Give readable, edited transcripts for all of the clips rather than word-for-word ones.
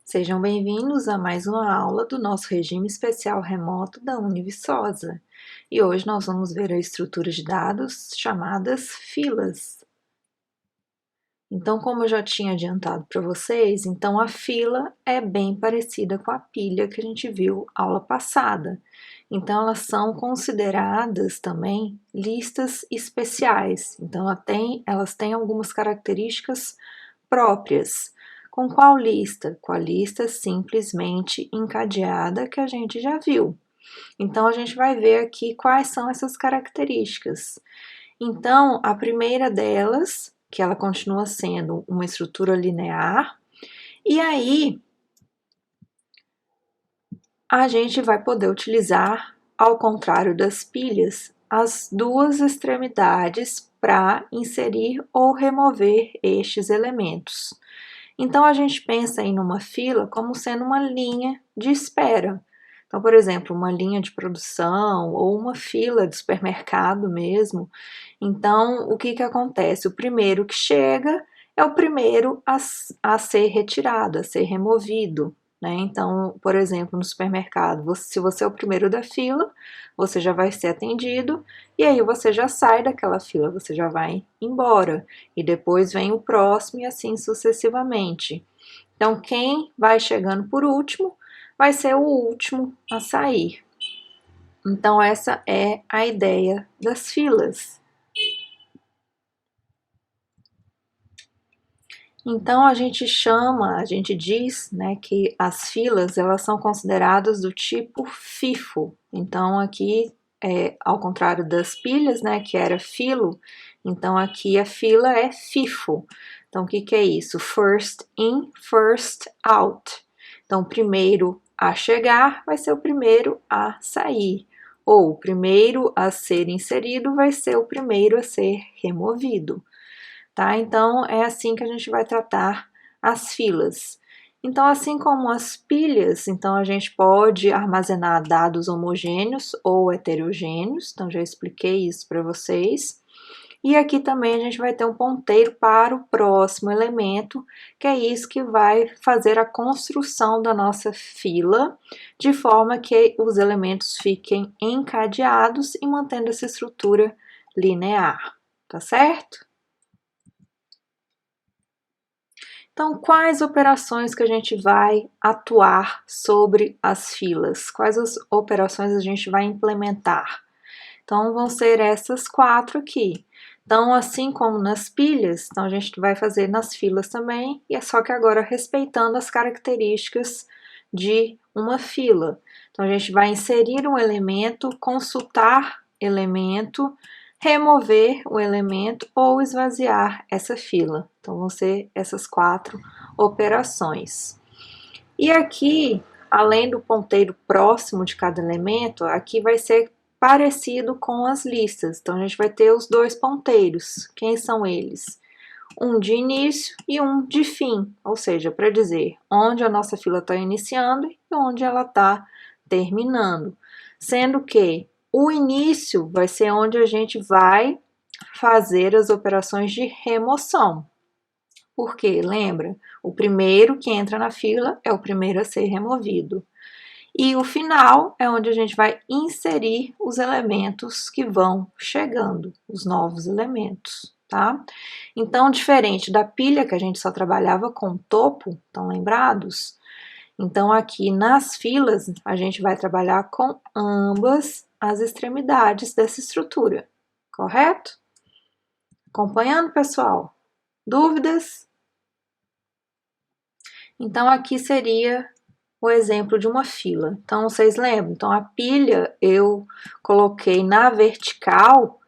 Sejam bem-vindos a mais uma aula do nosso regime especial remoto da Univiçosa. E hoje nós vamos ver a estrutura de dados chamadas filas. Então, como eu já tinha adiantado para vocês, então a fila é bem parecida com a pilha que a gente viu aula passada. Então, elas são consideradas também listas especiais. Então, elas têm algumas características próprias. Com qual lista? Com a lista simplesmente encadeada que a gente já viu. Então, a gente vai ver aqui quais são essas características. Então, a primeira delas, que ela continua sendo uma estrutura linear, e aí a gente vai poder utilizar, ao contrário das pilhas, as duas extremidades para inserir ou remover estes elementos. Então, a gente pensa em uma fila como sendo uma linha de espera. Então, por exemplo, uma linha de produção ou uma fila de supermercado mesmo. Então, o que acontece? O primeiro que chega é o primeiro a ser retirado, a ser removido. Né? Então, por exemplo, no supermercado, se você é o primeiro da fila, você já vai ser atendido e aí você já sai daquela fila, você já vai embora. E depois vem o próximo e assim sucessivamente. Então, quem vai chegando por último vai ser o último a sair. Então, essa é a ideia das filas. Então, a gente diz, né, que as filas, elas são consideradas do tipo FIFO. Então, aqui, ao contrário das pilhas, né, que era filo, então aqui a fila é FIFO. Então, o que é isso? First in, first out. Então, o primeiro a chegar vai ser o primeiro a sair. Ou o primeiro a ser inserido vai ser o primeiro a ser removido. Tá? Então, é assim que a gente vai tratar as filas. Então, assim como as pilhas, então a gente pode armazenar dados homogêneos ou heterogêneos, então já expliquei isso para vocês. E aqui também a gente vai ter um ponteiro para o próximo elemento, que é isso que vai fazer a construção da nossa fila, de forma que os elementos fiquem encadeados e mantendo essa estrutura linear, tá certo? Então, quais operações que a gente vai atuar sobre as filas? Quais as operações a gente vai implementar? Então, vão ser essas quatro aqui. Então, assim como nas pilhas, então a gente vai fazer nas filas também, e é só que agora respeitando as características de uma fila. Então, a gente vai inserir um elemento, consultar elemento, remover o elemento ou esvaziar essa fila. Então, vão ser essas quatro operações. E aqui, além do ponteiro próximo de cada elemento, aqui vai ser parecido com as listas. Então, a gente vai ter os dois ponteiros. Quem são eles? Um de início e um de fim, ou seja, para dizer onde a nossa fila está iniciando e onde ela está terminando. Sendo que o início vai ser onde a gente vai fazer as operações de remoção. Porque, lembra, o primeiro que entra na fila é o primeiro a ser removido. E o final é onde a gente vai inserir os elementos que vão chegando, os novos elementos, tá? Então, diferente da pilha que a gente só trabalhava com topo, estão lembrados? Então, aqui nas filas, a gente vai trabalhar com ambas as extremidades dessa estrutura, correto? Acompanhando, pessoal? Dúvidas? Então, aqui seria o exemplo de uma fila. Então, vocês lembram? Então, a pilha eu coloquei na vertical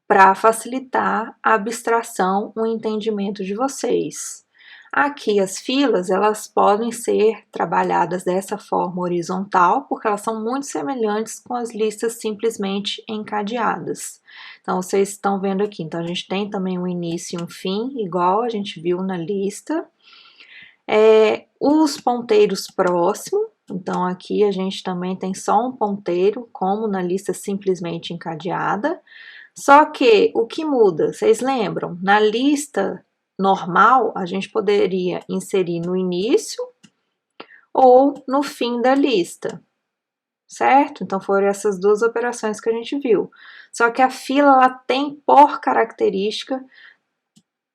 para facilitar a abstração, o entendimento de vocês. Aqui, as filas, elas podem ser trabalhadas dessa forma horizontal, porque elas são muito semelhantes com as listas simplesmente encadeadas. Então, vocês estão vendo aqui. Então, a gente tem também um início e um fim, igual a gente viu na lista. Os ponteiros próximos, então aqui a gente também tem só um ponteiro, como na lista simplesmente encadeada. Só que o que muda, vocês lembram? Na lista normal, a gente poderia inserir no início ou no fim da lista, certo? Então foram essas duas operações que a gente viu. Só que a fila ela tem por característica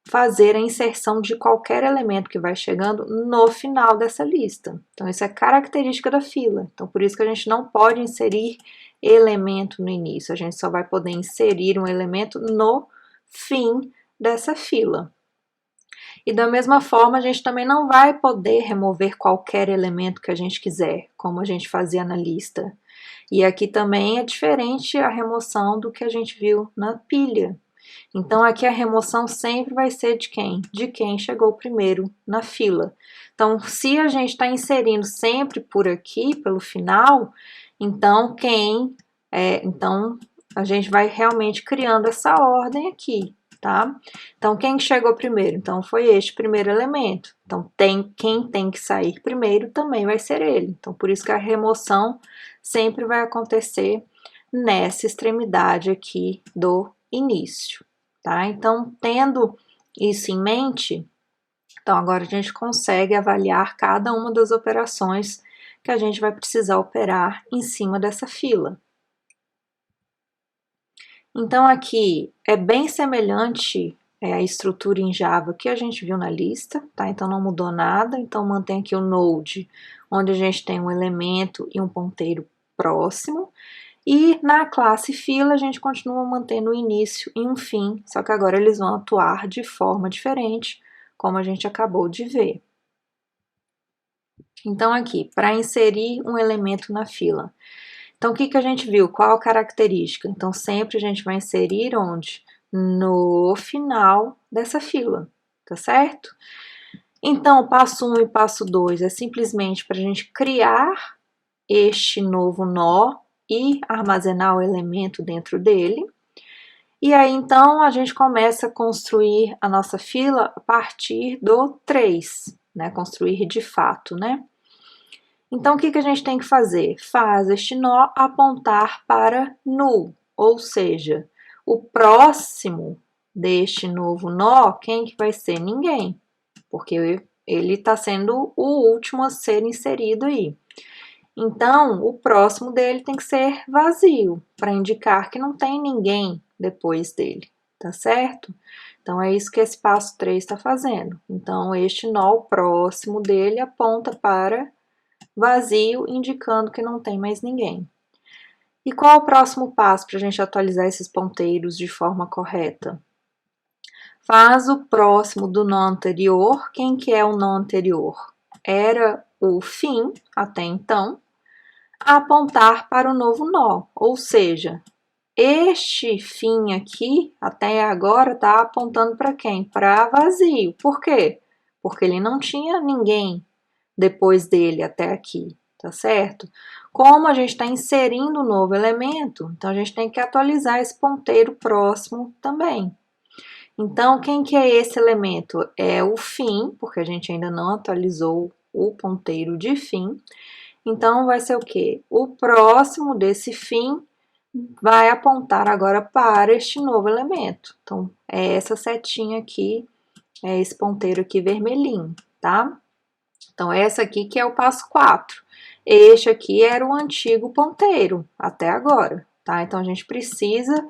fazer a inserção de qualquer elemento que vai chegando no final dessa lista. Então isso é característica da fila. Então por isso que a gente não pode inserir elemento no início, a gente só vai poder inserir um elemento no fim dessa fila. E da mesma forma, a gente também não vai poder remover qualquer elemento que a gente quiser, como a gente fazia na lista. E aqui também é diferente a remoção do que a gente viu na pilha. Então aqui a remoção sempre vai ser de quem? De quem chegou primeiro na fila. Então, se a gente está inserindo sempre por aqui, pelo final, então então a gente vai realmente criando essa ordem aqui, tá? Então, quem chegou primeiro? Então, foi este primeiro elemento. Então, quem tem que sair primeiro também vai ser ele. Então, por isso que a remoção sempre vai acontecer nessa extremidade aqui do início, tá? Então, tendo isso em mente, então agora a gente consegue avaliar cada uma das operações que a gente vai precisar operar em cima dessa fila. Então aqui é bem semelhante à estrutura em Java que a gente viu na lista, tá? Então não mudou nada, então mantém aqui o node, onde a gente tem um elemento e um ponteiro próximo, e na classe fila a gente continua mantendo o início e um fim, só que agora eles vão atuar de forma diferente, como a gente acabou de ver. Então aqui, para inserir um elemento na fila, então, o que a gente viu? Qual a característica? Então, sempre a gente vai inserir onde? No final dessa fila, tá certo? Então, o passo 1 e passo 2 é simplesmente para a gente criar este novo nó e armazenar o elemento dentro dele. E aí, então, a gente começa a construir a nossa fila a partir do 3, né? Construir de fato, né? Então, o que a gente tem que fazer? Faz este nó apontar para null, ou seja, o próximo deste novo nó, quem que vai ser? Ninguém, porque ele está sendo o último a ser inserido aí. Então, o próximo dele tem que ser vazio, para indicar que não tem ninguém depois dele, tá certo? Então, é isso que esse passo 3 está fazendo. Então, este nó próximo dele aponta para vazio, indicando que não tem mais ninguém. E qual é o próximo passo para a gente atualizar esses ponteiros de forma correta? Faz o próximo do nó anterior. Quem que é o nó anterior? Era o fim, até então, a apontar para o novo nó, ou seja, este fim aqui, até agora, está apontando para quem? Para vazio. Por quê? Porque ele não tinha ninguém depois dele até aqui, tá certo? Como a gente está inserindo um novo elemento, então a gente tem que atualizar esse ponteiro próximo também. Então, quem que é esse elemento? É o fim, porque a gente ainda não atualizou o ponteiro de fim. Então, vai ser o quê? O próximo desse fim vai apontar agora para este novo elemento. Então, é essa setinha aqui, é esse ponteiro aqui vermelhinho, tá? Então, essa aqui que é o passo 4. Este aqui era o antigo ponteiro, até agora, tá? Então, a gente precisa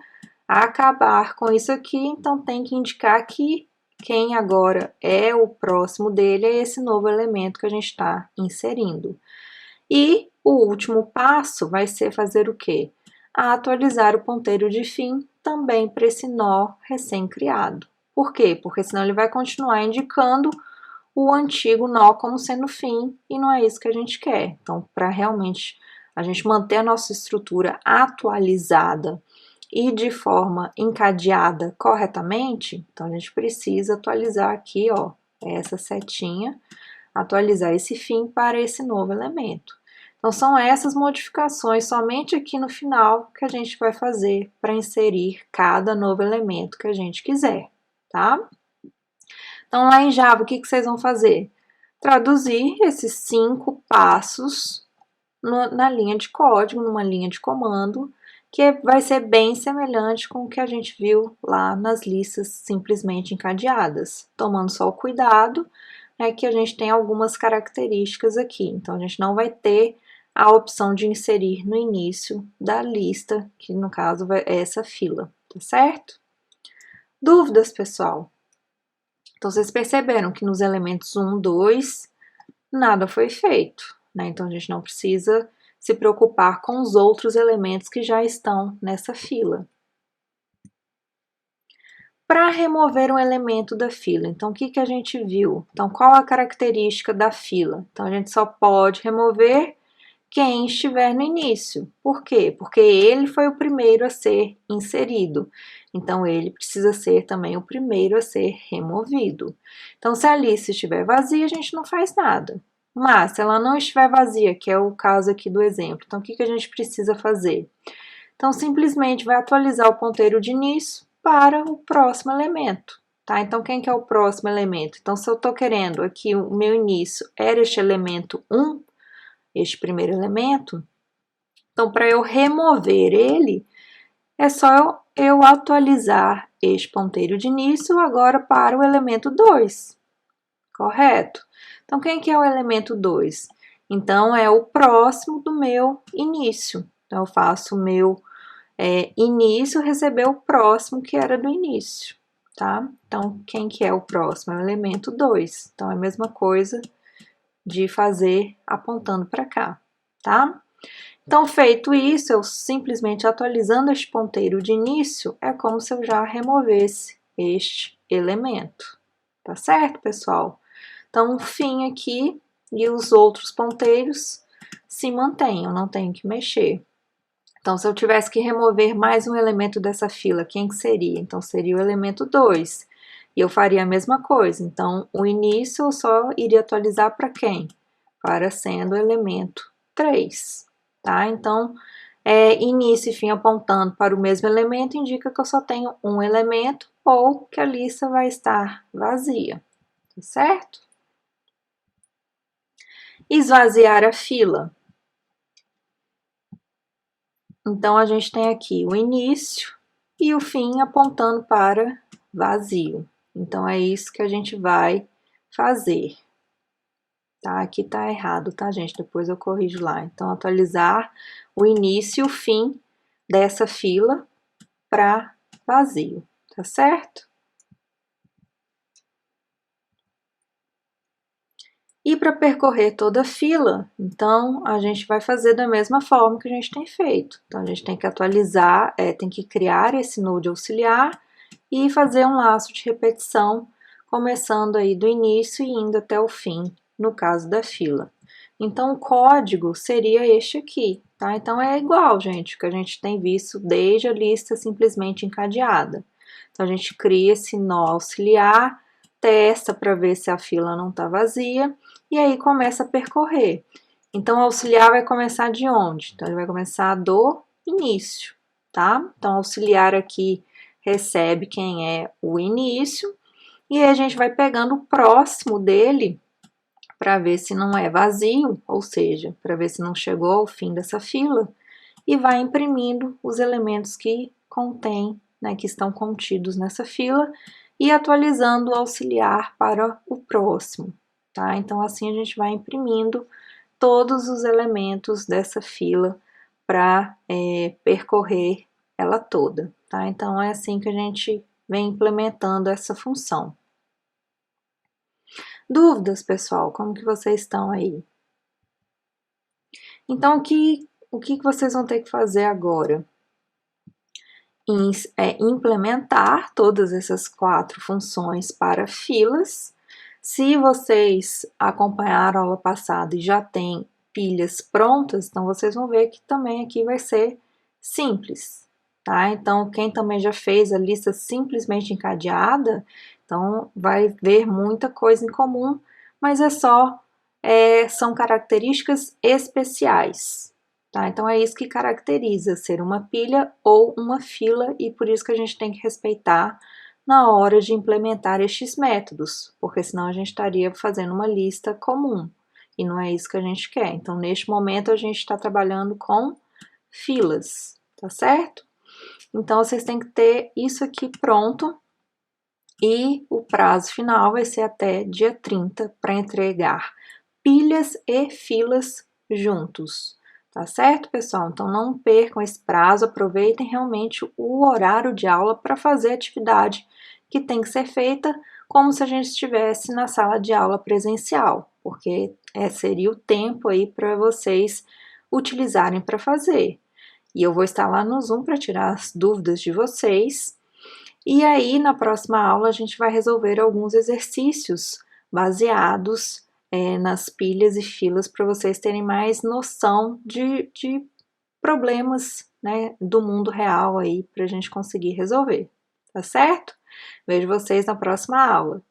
acabar com isso aqui, então tem que indicar que quem agora é o próximo dele é esse novo elemento que a gente está inserindo. E o último passo vai ser fazer o quê? Atualizar o ponteiro de fim também para esse nó recém-criado. Por quê? Porque senão ele vai continuar indicando o antigo nó como sendo fim, e não é isso que a gente quer. Então, para realmente a gente manter a nossa estrutura atualizada e de forma encadeada corretamente, então a gente precisa atualizar aqui, ó, essa setinha, atualizar esse fim para esse novo elemento. Então, são essas modificações somente aqui no final que a gente vai fazer para inserir cada novo elemento que a gente quiser, tá? Então, lá em Java, o que vocês vão fazer? Traduzir esses 5 passos na linha de código, numa linha de comando, que vai ser bem semelhante com o que a gente viu lá nas listas simplesmente encadeadas, tomando só o cuidado é que a gente tem algumas características aqui. Então, a gente não vai ter a opção de inserir no início da lista, que no caso é essa fila, tá certo? Dúvidas, pessoal? Então, vocês perceberam que nos elementos 1, 2, nada foi feito, né? Então, a gente não precisa se preocupar com os outros elementos que já estão nessa fila. Para remover um elemento da fila, então o que a gente viu? Então, qual a característica da fila? Então, a gente só pode remover quem estiver no início. Por quê? Porque ele foi o primeiro a ser inserido. Então, ele precisa ser também o primeiro a ser removido. Então, se a lista estiver vazia, a gente não faz nada. Mas, se ela não estiver vazia, que é o caso aqui do exemplo, então o que a gente precisa fazer? Então, simplesmente vai atualizar o ponteiro de início para o próximo elemento, tá? Então, quem que é o próximo elemento? Então, se eu estou querendo aqui, o meu início era este elemento 1, este primeiro elemento, então, para eu remover ele, é só eu atualizar este ponteiro de início agora para o elemento 2, correto? Então, quem que é o elemento 2? Então, é o próximo do meu início. Então, eu faço o meu início receber o próximo que era do início, tá? Então, quem que é o próximo? É o elemento 2. Então, é a mesma coisa de fazer apontando para cá, tá? Então, feito isso, eu simplesmente atualizando este ponteiro de início, é como se eu já removesse este elemento, tá certo, pessoal? Então, fim aqui e os outros ponteiros se mantêm, eu não tenho que mexer. Então, se eu tivesse que remover mais um elemento dessa fila, quem que seria? Então, seria o elemento 2. E eu faria a mesma coisa. Então, o início eu só iria atualizar para quem? Para sendo o elemento 3, tá? Então, início e fim apontando para o mesmo elemento indica que eu só tenho um elemento ou que a lista vai estar vazia, tá certo? Esvaziar a fila. Então, a gente tem aqui o início e o fim apontando para vazio. Então, é isso que a gente vai fazer. Tá? Aqui tá errado, tá, gente? Depois eu corrijo lá. Então, atualizar o início e o fim dessa fila para vazio, tá certo? E para percorrer toda a fila, então a gente vai fazer da mesma forma que a gente tem feito. Então a gente tem que atualizar, tem que criar esse node auxiliar e fazer um laço de repetição, começando aí do início e indo até o fim, no caso da fila. Então o código seria este aqui, tá? Então é igual, gente, que a gente tem visto desde a lista simplesmente encadeada. Então a gente cria esse nó auxiliar, testa para ver se a fila não está vazia e aí começa a percorrer. Então, o auxiliar vai começar de onde? Então, ele vai começar do início, tá? Então, o auxiliar aqui recebe quem é o início e aí a gente vai pegando o próximo dele para ver se não é vazio, ou seja, para ver se não chegou ao fim dessa fila e vai imprimindo os elementos que contém, né, que estão contidos nessa fila e atualizando o auxiliar para o próximo, tá? Então, assim a gente vai imprimindo todos os elementos dessa fila para percorrer ela toda, tá? Então, é assim que a gente vem implementando essa função. Dúvidas, pessoal? Como que vocês estão aí? Então, o que vocês vão ter que fazer agora? Implementar todas essas 4 funções para filas. Se vocês acompanharam a aula passada e já tem pilhas prontas, então vocês vão ver que também aqui vai ser simples, tá? Então, quem também já fez a lista simplesmente encadeada, então vai ver muita coisa em comum, mas são características especiais, tá? Então, é isso que caracteriza ser uma pilha ou uma fila e por isso que a gente tem que respeitar na hora de implementar estes métodos, porque senão a gente estaria fazendo uma lista comum e não é isso que a gente quer. Então, neste momento, a gente está trabalhando com filas, tá certo? Então, vocês têm que ter isso aqui pronto E o prazo final vai ser até dia 30 para entregar pilhas e filas juntos. Tá certo, pessoal? Então não percam esse prazo, aproveitem realmente o horário de aula para fazer a atividade que tem que ser feita como se a gente estivesse na sala de aula presencial, porque seria o tempo aí para vocês utilizarem para fazer. E eu vou estar lá no Zoom para tirar as dúvidas de vocês. E aí, na próxima aula, a gente vai resolver alguns exercícios baseados nas pilhas e filas para vocês terem mais noção de problemas, né, do mundo real aí para a gente conseguir resolver, tá certo? Vejo vocês na próxima aula.